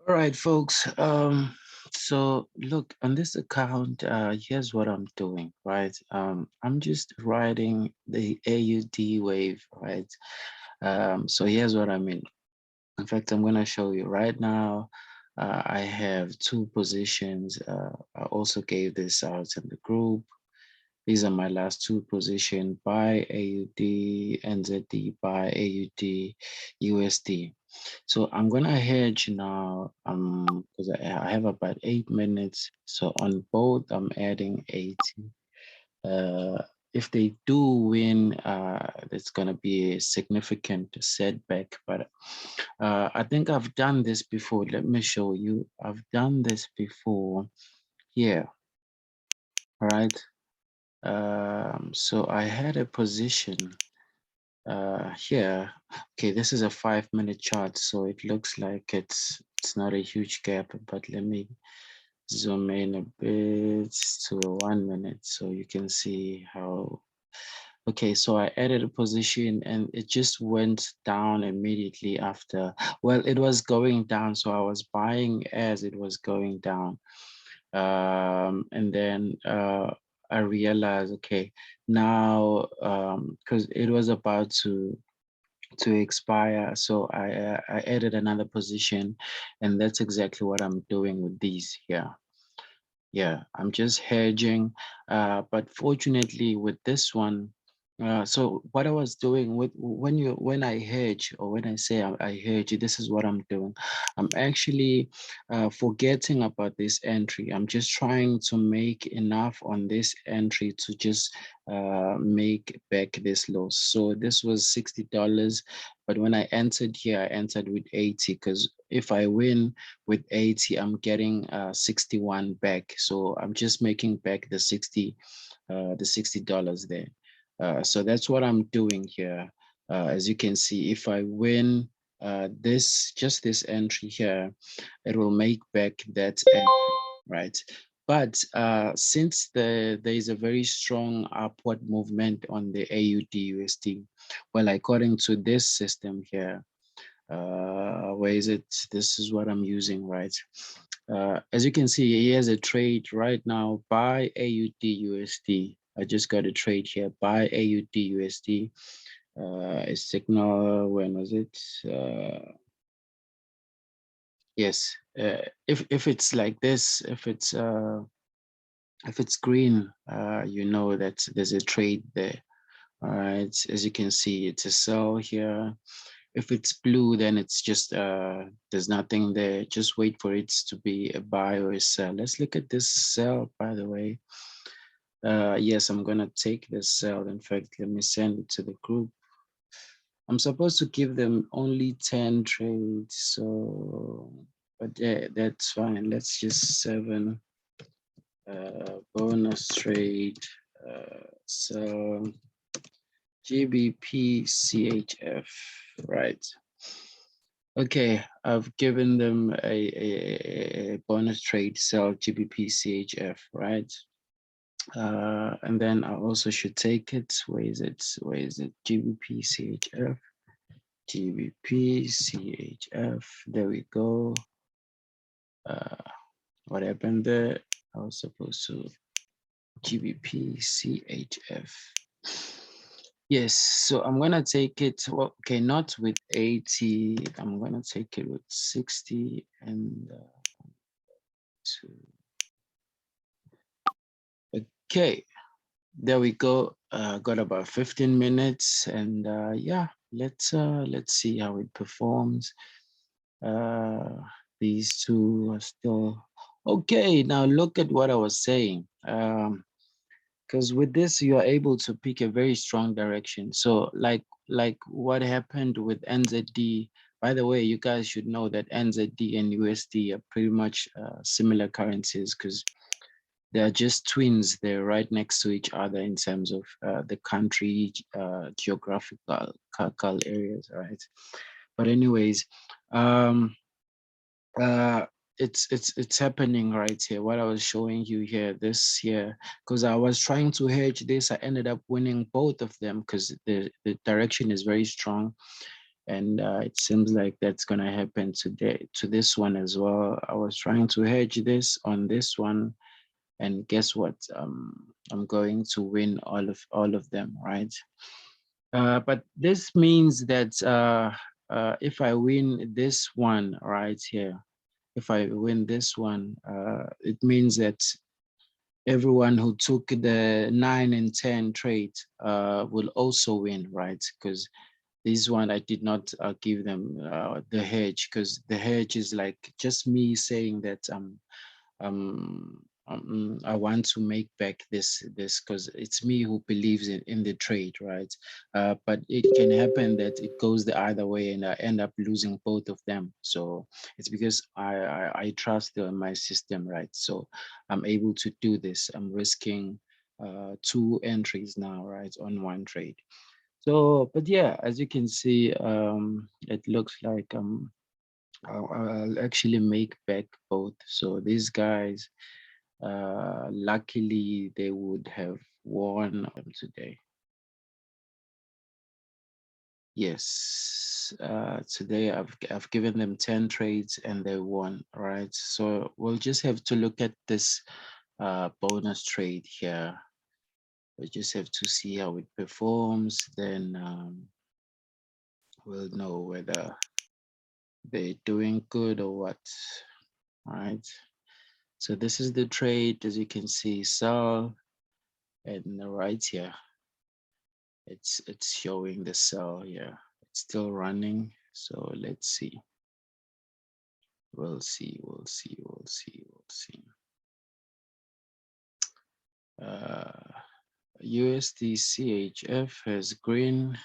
All right, folks. So look on this account, here's what I'm doing, right? I'm just riding the AUD wave, right? So here's what I mean. In fact, I'm gonna show you right now. I have two positions. I also gave this out in the group. These are my last two positions: buy AUD, NZD, buy AUD, USD. So I'm gonna hedge now because I have about 8 minutes. So on both I'm adding 80. Uh, if they do win, it's gonna be a significant setback. But I think I've done this before. Let me show you. I've done this before here. All right. So I had a position here. Okay, this is a 5 minute chart, so it looks like it's not a huge gap, but let me zoom in a bit to 1 minute so you can see how. Okay, so I added a position and it just went down immediately after. Well, it was going down, so I was buying as it was going down. And then I realized, okay, now because it was about to expire, so I added another position, and that's exactly what I'm doing with these here. Yeah, I'm just hedging, but fortunately with this one, so what I was doing with when I hedge, or when I say I hedge, this is what I'm doing. I'm actually forgetting about this entry. I'm just trying to make enough on this entry to just make back this loss. So this was $60, but when I entered here, I entered with 80, because if I win with 80, I'm getting 61 back. So I'm just making back the $60 there. So that's what I'm doing here. As you can see, if I win just this entry here, it will make back that entry, right? But since there is a very strong upward movement on the AUD USD, well, according to this system here, where is it? This is what I'm using, right? As you can see, here's a trade right now: buy AUD USD. I just got a trade here: buy AUD USD. A signal, when was it? Yes. If it's like this, if it's green, you know that there's a trade there. All right. As you can see, it's a sell here. If it's blue, then it's just there's nothing there. Just wait for it to be a buy or a sell. Let's look at this sell, by the way. Yes, I'm gonna take this sell. In fact, let me send it to the group. I'm supposed to give them only 10 trades, so but yeah, that's fine. Let's just 7 bonus trade. So GBP CHF, right? Okay, I've given them a bonus trade, sell GBP CHF, right? And then I also should take it. Where is it? Where is it? GBP CHF, GBP CHF. There we go. What happened there? I was supposed to GBP CHF. Yes, so I'm gonna take it. Well, okay, not with 80. I'm gonna take it with 60 and two. Okay, there we go. Got about 15 minutes, and yeah, let's see how it performs. Uh, these two are still okay. Now look at what I was saying. Because with this you are able to pick a very strong direction. So like what happened with NZD. By the way, you guys should know that NZD and USD are pretty much similar currencies, because they are just twins. They're right next to each other in terms of the country geographical areas, right? But anyways, um, uh, it's happening right here. What I was showing you here, this here, because I was trying to hedge this, I ended up winning both of them because the direction is very strong. And it seems like that's gonna happen today to this one as well. I was trying to hedge this on this one, and guess what? I'm going to win all of them, right? But this means that if I win this one right here, if I win this one, it means that everyone who took the 9 and 10 trade will also win, right? Because this one I did not give them the hedge, because the hedge is like just me saying that I want to make back this because it's me who believes in the trade, right? But it can happen that it goes the other way and I end up losing both of them. So it's because I trust my system, right? So I'm able to do this. I'm risking two entries now, right, on one trade. So, but yeah, as you can see, it looks like I'll actually make back both. So these guys, luckily they would have won today. Yes, today I've given them 10 trades and they won, right? So we'll just have to look at this bonus trade here. We just have to see how it performs, then we'll know whether they're doing good or what, right? So this is the trade, as you can see, sell, and right here, it's showing the sell here. It's still running, so let's see. We'll see, we'll see, we'll see, we'll see. USD CHF has green.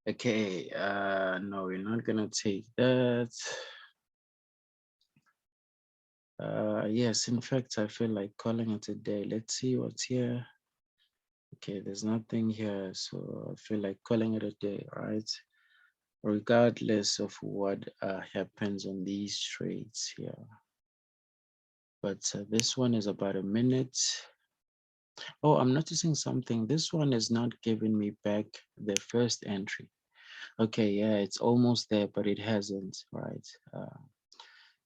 Okay, no, we're not gonna take that. Yes, in fact, I feel like calling it a day. Let's see what's here. Okay, there's nothing here, so I feel like calling it a day, right? Regardless of what happens on these trades here. But this one is about a minute. Oh, I'm noticing something. This one is not giving me back the first entry. Okay, yeah, it's almost there, but it hasn't, right?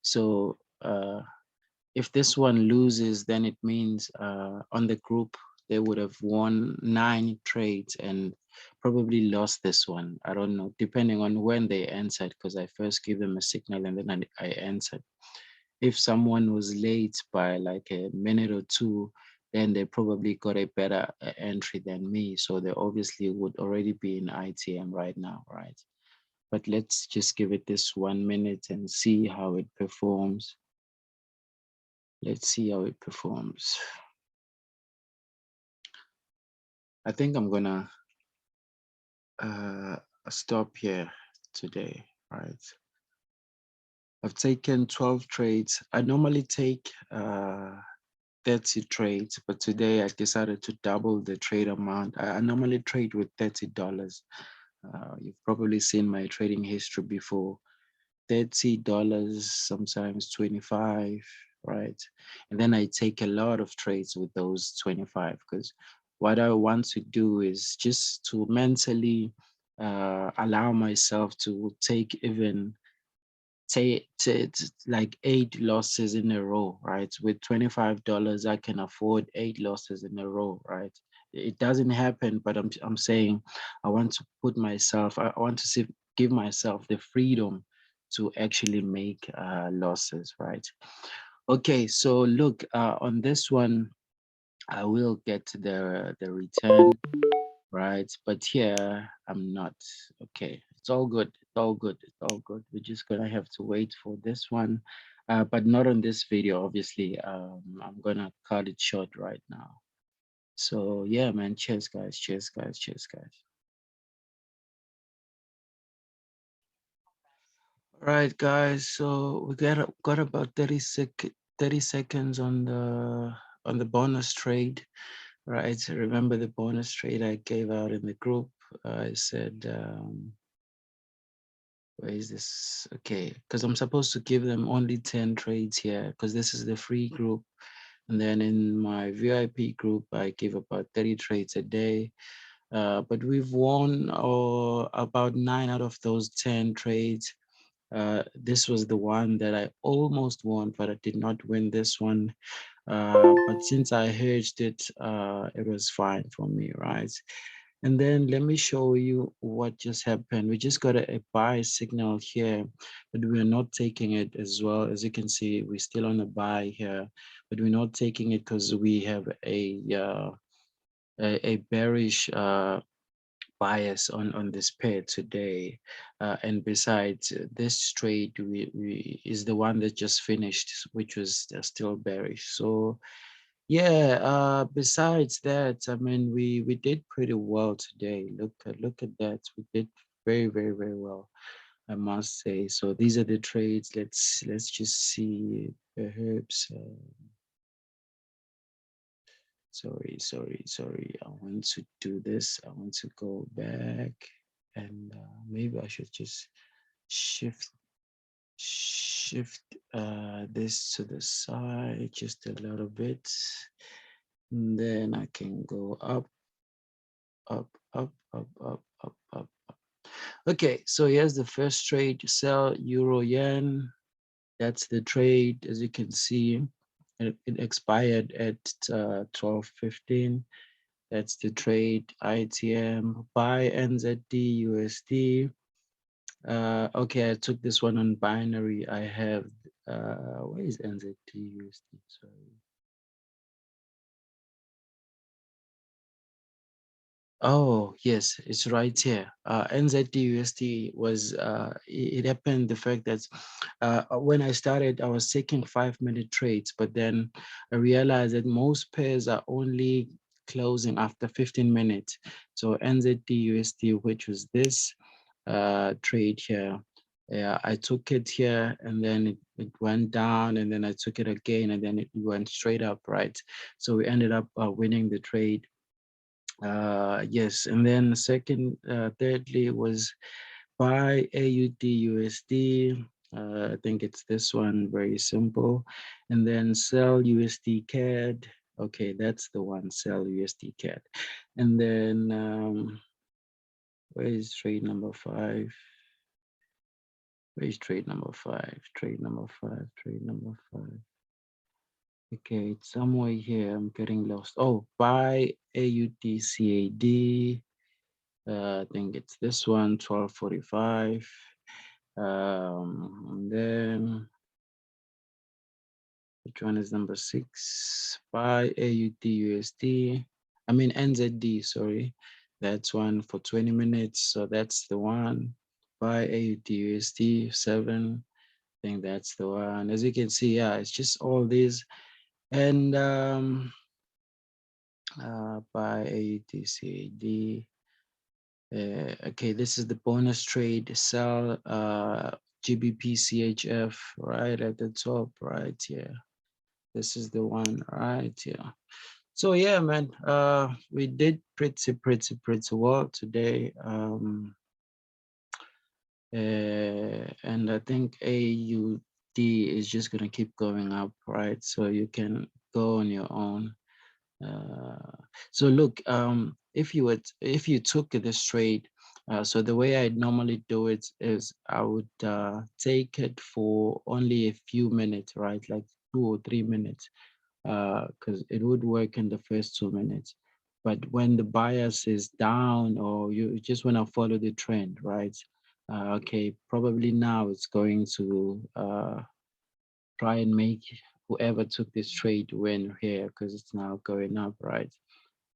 So if this one loses, then it means on the group, they would have won 9 trades and probably lost this one. I don't know, depending on when they answered, because I first gave them a signal and then I answered. If someone was late by like a minute or two, then they probably got a better entry than me. So they obviously would already be in ITM right now, right? But let's just give it this 1 minute and see how it performs. Let's see how it performs. I think I'm gonna stop here today, right? I've taken 12 trades. I normally take 30 trades, but today I decided to double the trade amount. I normally trade with $30. You've probably seen my trading history before. $30, sometimes 25, right? And then I take a lot of trades with those 25 because what I want to do is just to mentally allow myself to take even like 8 losses in a row, right? With $25, I can afford 8 losses in a row, right? It doesn't happen, but I'm saying I want to put myself, I want to see, give myself the freedom to actually make losses, right? Okay, so look, on this one, I will get the return, right? But here I'm not. Okay, it's all good. It's all good. It's all good. We're just gonna have to wait for this one, but not on this video. Obviously, I'm gonna cut it short right now. So yeah, man. Cheers, guys. Cheers, guys. Cheers, guys. All right, guys. So we got about 30 seconds on the bonus trade, right? Remember the bonus trade I gave out in the group? I said. Where is this? Okay, because I'm supposed to give them only 10 trades here because this is the free group. And then in my VIP group, I give about 30 trades a day. but we've won about 9 out of those 10 trades. This was the one that I almost won, but I did not win this one. But since I hedged it, it was fine for me, right? And then let me show you what just happened. We just got a buy signal here, but we're not taking it as well. As you can see, we're still on a buy here, but we're not taking it because we have a bearish bias on this pair today. And besides, this trade we is the one that just finished, which was still bearish. So yeah, besides that, I mean, we did pretty well today. Look at that. We did very well, I must say. So these are the trades. Let's just see. Perhaps sorry. I want to do this. I want to go back, and maybe I should just shift shift this to the side just a little bit. And then I can go up, up, up, up, up, up, up. Okay, so here's the first trade: sell euro yen. That's the trade. As you can see, it expired at 12:15. That's the trade. ITM buy NZD USD. Okay, I took this one on binary. I have where is NZD USD? Sorry. Oh, yes, it's right here. NZD was, it happened the fact that when I started, I was taking 5-minute trades, but then I realized that most pairs are only closing after 15 minutes. So NZD which was this trade here, yeah, I took it here and then it went down and then I took it again and then it went straight up, right? So we ended up winning the trade. Yes, and then thirdly was buy AUD USD. I think it's this one, very simple. And then sell USD CAD. Okay, that's the one, sell USD CAD. And then where is trade number 5? Where is trade number 5? Trade number 5, trade number 5. Okay, it's somewhere here. I'm getting lost. Oh, buy AUD CAD. I think it's this one, 12:45. And then which one is number 6? Buy AUD USD. I mean NZD, sorry. That's one for 20 minutes. So that's the one. Buy AUD USD 7. I think that's the one. As you can see, yeah, it's just all these. And buy AUD CAD. Okay, this is the bonus trade, sell GBP CHF right at the top, right here. This is the one right here. So yeah, man, we did pretty well today. And I think AUD is just gonna keep going up, right? So you can go on your own. So look, if you took this trade, so the way I normally do it is I would take it for only a few minutes, right? Like 2 or 3 minutes, because it would work in the first 2 minutes. But when the bias is down or you just want to follow the trend, right? Okay, probably now it's going to try and make whoever took this trade win here because it's now going up, right?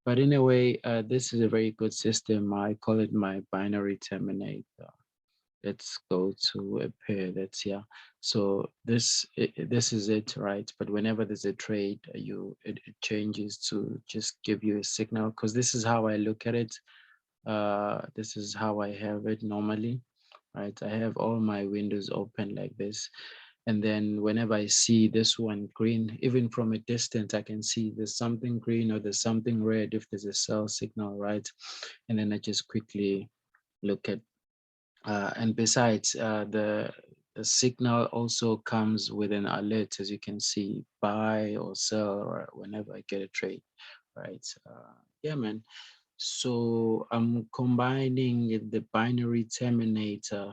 But in a way, this is a very good system. I call it my binary terminator. Let's go to a pair. That's yeah. So this is it, right? But whenever there's a trade, it changes to just give you a signal because this is how I look at it. This is how I have it normally, right? I have all my windows open like this. And then whenever I see this one green, even from a distance, I can see there's something green or there's something red if there's a sell signal, right? And then I just quickly look at, and besides, the signal also comes with an alert, as you can see, buy or sell or whenever I get a trade, right? Yeah, man. So I'm combining the binary terminator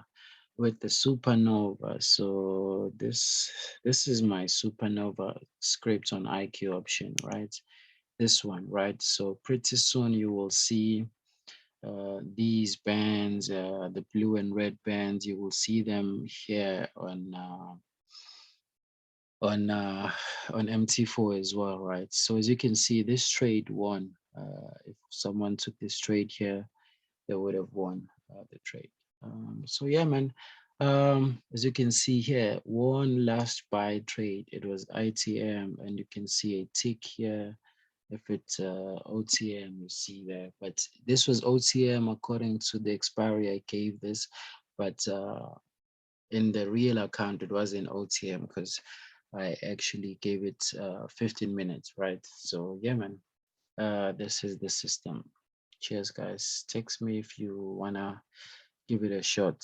with the supernova. So this is my supernova script on IQ option, right? This one, right? So pretty soon you will see these bands, the blue and red bands. You will see them here on uh, on MT4 as well, right? So as you can see, this trade won. If someone took this trade here, they would have won the trade. So yeah, man. As you can see here, one last buy trade. It was ITM, and you can see a tick here. If it's OTM, you see there. But this was OTM according to the expiry I gave this. But in the real account, it wasn't OTM because I actually gave it 15 minutes, right? So yeah, man. This is the system. Cheers, guys. Text me if you wanna give it a shot.